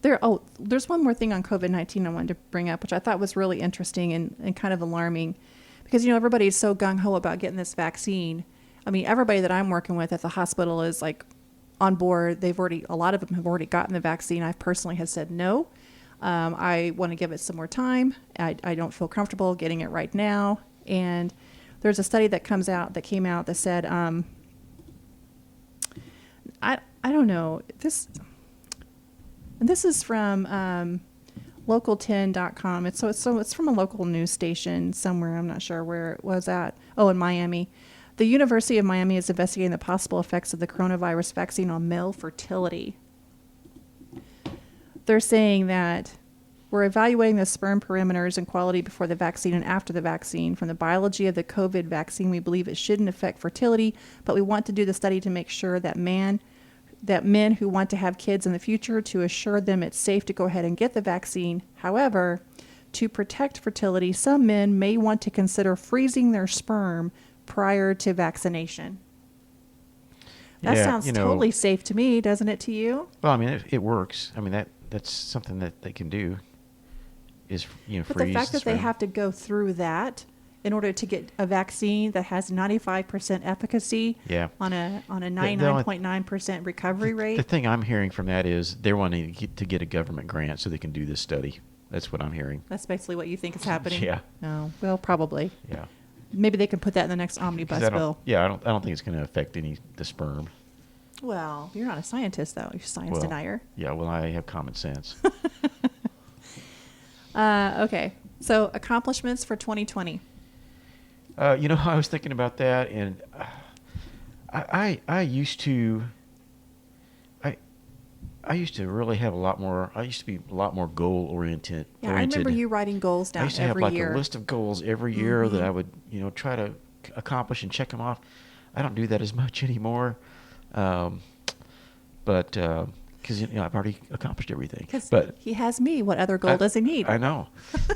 Speaker 1: There's one more thing on COVID-19 I wanted to bring up, which I thought was really interesting and kind of alarming, because everybody's so gung-ho about getting this vaccine. I mean, everybody that I'm working with at the hospital is like on board. A lot of them have already gotten the vaccine. I personally have said no. I want to give it some more time. I don't feel comfortable getting it right now. And there's a study that came out that said, I don't know this. And this is from local10.com. It's from a local news station somewhere. I'm not sure where it was at. Oh, in Miami. The University of Miami is investigating the possible effects of the coronavirus vaccine on male fertility. They're saying that we're evaluating the sperm parameters and quality before the vaccine and after the vaccine. From the biology of the COVID vaccine, we believe it shouldn't affect fertility, but we want to do the study to make sure that men who want to have kids in the future, to assure them it's safe to go ahead and get the vaccine. However, to protect fertility, some men may want to consider freezing their sperm prior to vaccination. That sounds totally safe to me, doesn't it to you?
Speaker 2: Well, I mean, it works. I mean, that's something that they can do is,
Speaker 1: But
Speaker 2: freeze
Speaker 1: the fact that they
Speaker 2: sperm.
Speaker 1: have to go through that in order to get a vaccine that has 95% efficacy on a 99.9% recovery rate.
Speaker 2: The thing I'm hearing from that is they're wanting to get a government grant so they can do this study. That's what I'm hearing.
Speaker 1: That's basically what you think is happening?
Speaker 2: Yeah.
Speaker 1: No. Well, probably.
Speaker 2: Yeah.
Speaker 1: Maybe they can put that in the next omnibus bill.
Speaker 2: Yeah, I don't think it's going to affect the sperm.
Speaker 1: Well, you're not a scientist, though. You're a science denier.
Speaker 2: Yeah, well, I have common sense.
Speaker 1: Okay. So, accomplishments for 2020.
Speaker 2: I was thinking about that, and I used to really have a lot more. I used to be a lot more goal oriented.
Speaker 1: Yeah, I remember you writing goals down every year.
Speaker 2: I used to have like a list of goals every year that I would try to accomplish and check them off. I don't do that as much anymore, but because I've already accomplished everything.
Speaker 1: But he has me. What other goal does he need?
Speaker 2: I know,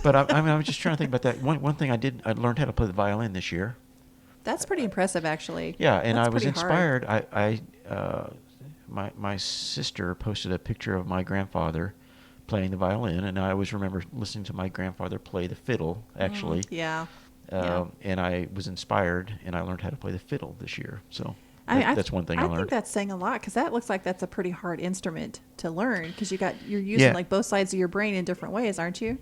Speaker 2: but I was just trying to think about that. One thing I learned how to play the violin this year.
Speaker 1: That's pretty impressive, actually.
Speaker 2: Yeah, and
Speaker 1: That's
Speaker 2: I was
Speaker 1: pretty
Speaker 2: inspired. My sister posted a picture of my grandfather playing the violin, and I always remember listening to my grandfather play the fiddle. Actually,
Speaker 1: Yeah.
Speaker 2: And I was inspired, and I learned how to play the fiddle this year. So. That's one thing I learned.
Speaker 1: I think that's saying a lot, because that looks like that's a pretty hard instrument to learn, because you're using like both sides of your brain in different ways, aren't you?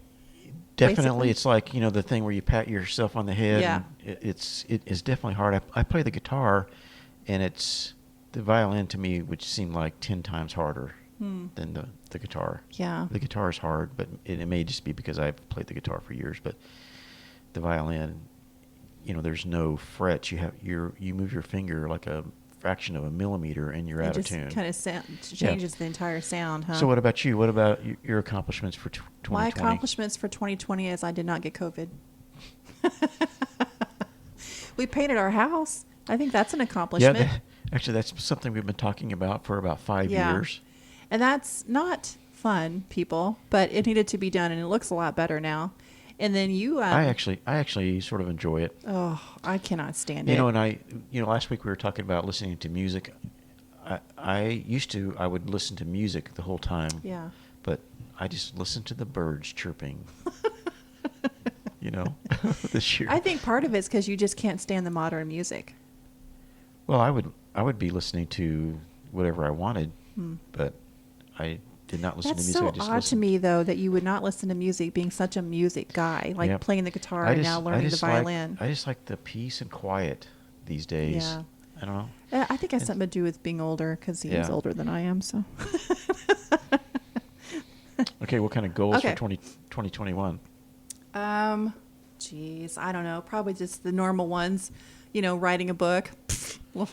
Speaker 2: Definitely. Basically. It's like, the thing where you pat yourself on the head.
Speaker 1: Yeah.
Speaker 2: It is definitely hard. I play the guitar, and the violin to me would seem like 10 times harder than the guitar.
Speaker 1: Yeah.
Speaker 2: The guitar is hard, but it may just be because I've played the guitar for years, but the violin, there's no frets. You move your finger like a fraction of a millimeter, and you're out of tune.
Speaker 1: It just kind of changes the entire sound, huh?
Speaker 2: So what about you? What about your accomplishments for 2020?
Speaker 1: My accomplishments for 2020 is I did not get COVID. We painted our house. I think that's an accomplishment.
Speaker 2: Yeah, actually, that's something we've been talking about for about 5 years.
Speaker 1: And that's not fun, people, but it needed to be done, and it looks a lot better now. And then you...
Speaker 2: I actually sort of enjoy it.
Speaker 1: Oh, I cannot stand it.
Speaker 2: And last week we were talking about listening to music. I would listen to music the whole time.
Speaker 1: Yeah.
Speaker 2: But I just listened to the birds chirping. This year.
Speaker 1: I think part of it's because you just can't stand the modern music.
Speaker 2: Well, I would be listening to whatever I wanted, but I did not listen to music.
Speaker 1: That's so odd to me, though, that you would not listen to music, being such a music guy, like playing the guitar and now learning the violin.
Speaker 2: I just like the peace and quiet these days.
Speaker 1: Yeah.
Speaker 2: I don't know.
Speaker 1: I think it has something to do with being older, because he's older than I am. So.
Speaker 2: Okay, what kind of goals for 2021?
Speaker 1: Geez, I don't know. Probably just the normal ones. Writing a book. Well,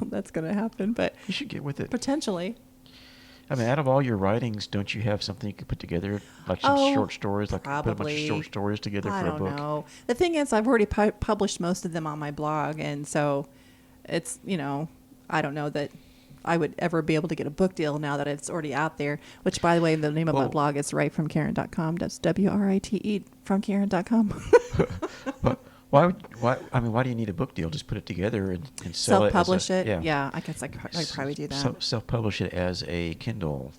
Speaker 1: that's going to happen, but
Speaker 2: you should get with it.
Speaker 1: Potentially.
Speaker 2: I mean, out of all your writings, don't you have something you could put together, like some short stories, like
Speaker 1: probably.
Speaker 2: put a bunch of short stories together for a book?
Speaker 1: I don't know. The thing is, I've already published most of them on my blog, and so it's, I don't know that I would ever be able to get a book deal now that it's already out there, which, by the way, the name of my blog is writefromkaren.com. That's WRITE from Karen.com.
Speaker 2: But why do you need a book deal? Just put it together and sell it.
Speaker 1: Self-publish it? Yeah, I guess I'd probably do that.
Speaker 2: Self-publish it as a Kindle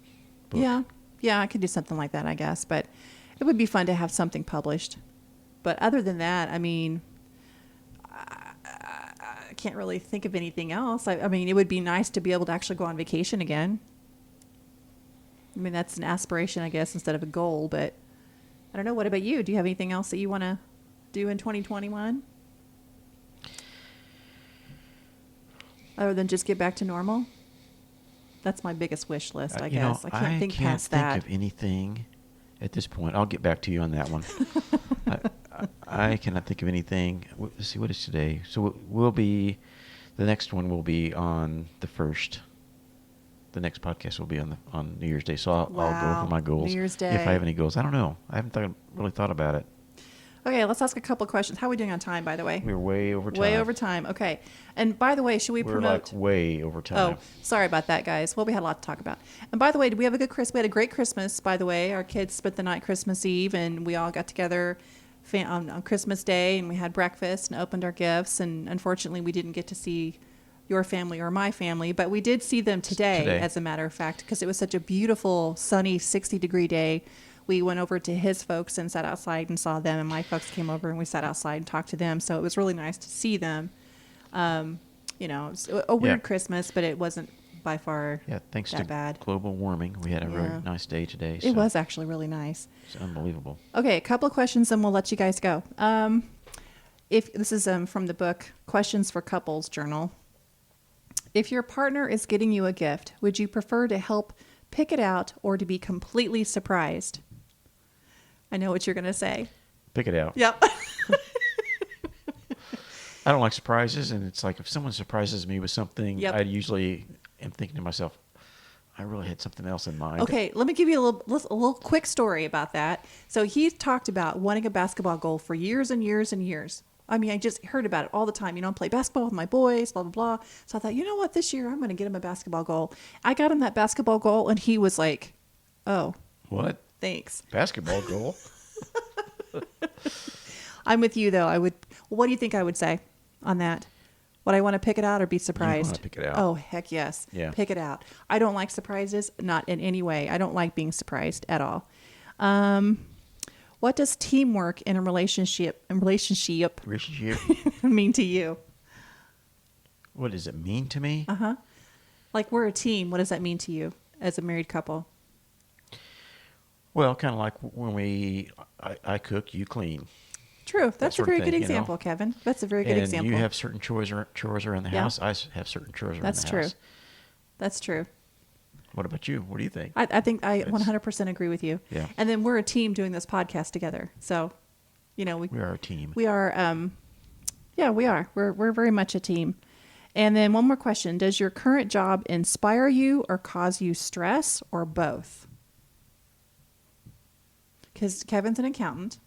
Speaker 2: book.
Speaker 1: Yeah, Yeah, I could do something like that, I guess. But it would be fun to have something published. But other than that, I mean, I can't really think of anything else. I mean, it would be nice to be able to actually go on vacation again. I mean, that's an aspiration, I guess, instead of a goal. But I don't know. What about you? Do you have anything else that you want to do in 2021? Other than just get back to normal? That's my biggest wish list, I guess. I can't think past that.
Speaker 2: I can't think of anything at this point. I'll get back to you on that one. I cannot think of anything. Let's see, what is today? So the next one will be on the 1st. The next podcast will be on New Year's Day. So I'll go for my goals.
Speaker 1: New Year's Day.
Speaker 2: If I have any goals. I don't know. I haven't really thought about it.
Speaker 1: Okay, let's ask a couple of questions. How are we doing on time, by the way?
Speaker 2: We're way over time.
Speaker 1: Way over time. Okay. And by the way, should we
Speaker 2: We're
Speaker 1: promote?
Speaker 2: like way over time.
Speaker 1: Oh, sorry about that, guys. Well, we had a lot to talk about. And by the way, did we have a good Christmas? We had a great Christmas, by the way. Our kids spent the night Christmas Eve, and we all got together on Christmas Day, and we had breakfast and opened our gifts. And unfortunately, we didn't get to see your family or my family, but we did see them today. As a matter of fact, because it was such a beautiful, sunny, 60-degree day. We went over to his folks and sat outside and saw them, and my folks came over and we sat outside and talked to them. So it was really nice to see them. You know, it was a weird Christmas, but it wasn't by far
Speaker 2: thanks
Speaker 1: that
Speaker 2: to
Speaker 1: bad.
Speaker 2: global warming, we had a very nice day today. So
Speaker 1: it was actually really nice.
Speaker 2: It's unbelievable.
Speaker 1: Okay, a couple of questions, and we'll let you guys go. If this is from the book Questions for Couples Journal. If your partner is getting you a gift, would you prefer to help pick it out or to be completely surprised? I know what you're going to say.
Speaker 2: Pick it out.
Speaker 1: Yep.
Speaker 2: I don't like surprises, and it's like if someone surprises me with something, I usually am thinking to myself, I really had something else in mind.
Speaker 1: Okay, let me give you a little quick story about that. So he talked about wanting a basketball goal for years and years and years. I mean, I just heard about it all the time. You know, I play basketball with my boys, blah, blah, blah. So I thought, you know what, this year I'm going to get him a basketball goal. I got him that basketball goal, and he was like, oh.
Speaker 2: What?
Speaker 1: Thanks.
Speaker 2: Basketball goal?
Speaker 1: I'm with you, though. What do you think I would say on that? Would I want to pick it out or be surprised?
Speaker 2: You want to pick it out.
Speaker 1: Oh, heck yes.
Speaker 2: Yeah.
Speaker 1: Pick it out. I don't like surprises, not in any way. I don't like being surprised at all. What does teamwork in a relationship mean to you?
Speaker 2: What does it mean to me?
Speaker 1: Uh-huh. Like, we're a team. What does that mean to you as a married couple?
Speaker 2: Well, kind of like when I cook, you clean.
Speaker 1: True. That's a very good
Speaker 2: thing,
Speaker 1: example, Kevin. That's a very good example.
Speaker 2: And you have certain chores around the house. I have certain chores around the house.
Speaker 1: That's true. That's true.
Speaker 2: What about you? What do you think?
Speaker 1: I think I 100% agree with you.
Speaker 2: Yeah.
Speaker 1: And then we're a team doing this podcast together. So, you know,
Speaker 2: we are a team.
Speaker 1: We are. We are. We're very much a team. And then one more question: does your current job inspire you or cause you stress, or both? Because Kevin's an accountant.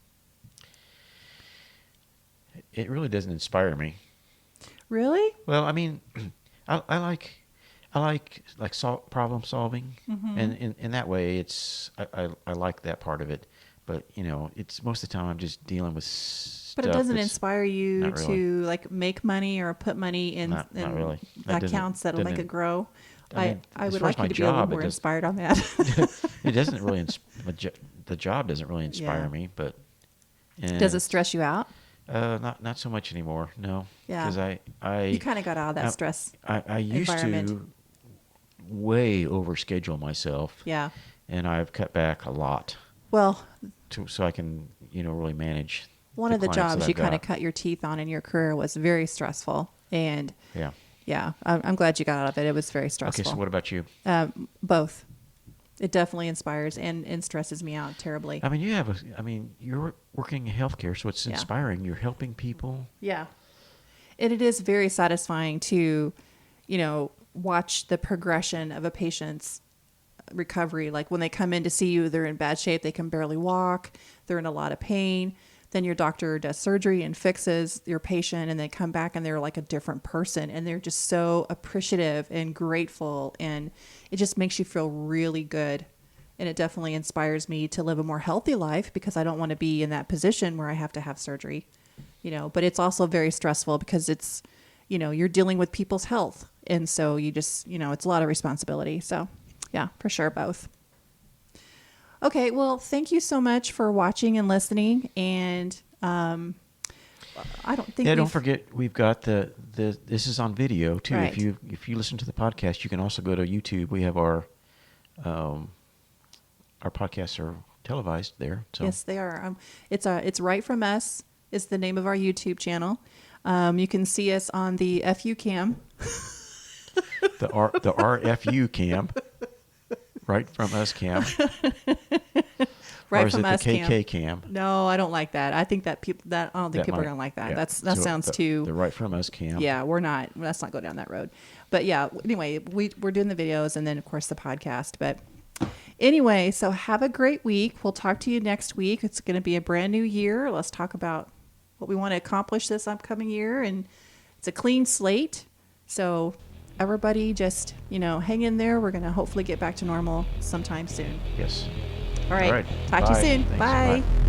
Speaker 2: It really doesn't inspire me.
Speaker 1: Really?
Speaker 2: Well, I mean, I like problem solving, and in that way, I like that part of it. But you know, it's most of the time I'm just dealing with stuff.
Speaker 1: But it doesn't inspire you
Speaker 2: really.
Speaker 1: to like make money or put money in
Speaker 2: Not really.
Speaker 1: accounts that'll make it grow.
Speaker 2: I mean,
Speaker 1: I
Speaker 2: as
Speaker 1: would
Speaker 2: far
Speaker 1: like
Speaker 2: as my
Speaker 1: you to be a little
Speaker 2: job,
Speaker 1: more inspired on that.
Speaker 2: It doesn't really. The job doesn't really inspire me, but
Speaker 1: does it stress you out?
Speaker 2: Not so much anymore. No.
Speaker 1: Yeah.
Speaker 2: Because I
Speaker 1: you kind of got out of that stress.
Speaker 2: I used to way overschedule myself.
Speaker 1: Yeah.
Speaker 2: And I've cut back a lot.
Speaker 1: Well,
Speaker 2: so I can really manage.
Speaker 1: One of the jobs you kind of cut your teeth on in your career was very stressful, and yeah, I'm glad you got out of it. It was very stressful.
Speaker 2: Okay, so what about you?
Speaker 1: Both. It definitely inspires and stresses me out terribly.
Speaker 2: I mean, you're working in healthcare, so it's inspiring. You're helping people.
Speaker 1: Yeah. And it is very satisfying to, watch the progression of a patient's recovery. Like when they come in to see you, they're in bad shape. They can barely walk. They're in a lot of pain. Then your doctor does surgery and fixes your patient, and they come back and they're like a different person, and they're just so appreciative and grateful, and it just makes you feel really good. And it definitely inspires me to live a more healthy life, because I don't want to be in that position where I have to have surgery, but it's also very stressful because it's, you're dealing with people's health. And so you just, it's a lot of responsibility. So yeah, for sure. Both. Okay, well, thank you so much for watching and listening. And I don't think
Speaker 2: Don't forget we've got the this is on video too.
Speaker 1: Right.
Speaker 2: If you listen to the podcast, you can also go to YouTube. We have our podcasts are televised there. So.
Speaker 1: Yes, they are. It's Right From Us is the name of our YouTube channel. You can see us on the FU cam.
Speaker 2: The RFU cam, Right From Us cam.
Speaker 1: Right
Speaker 2: or is
Speaker 1: From
Speaker 2: it
Speaker 1: Us
Speaker 2: the KK cam?
Speaker 1: No, I don't like that. I think that I don't think people are
Speaker 2: might-
Speaker 1: gonna like that.
Speaker 2: yeah.
Speaker 1: That
Speaker 2: So
Speaker 1: sounds too.
Speaker 2: The Right From Us cam.
Speaker 1: Yeah, we're not. Let's not go down that road. But yeah, anyway, we're doing the videos and then of course the podcast. But anyway, so have a great week. We'll talk to you next week. It's going to be a brand new year. Let's talk about what we want to accomplish this upcoming year, and it's a clean slate. So everybody just, hang in there. We're going to hopefully get back to normal sometime soon.
Speaker 2: Yes.
Speaker 1: All right.
Speaker 2: All right.
Speaker 1: Talk to you
Speaker 2: Bye.
Speaker 1: soon.
Speaker 2: Thanks.
Speaker 1: Bye.
Speaker 2: Bye.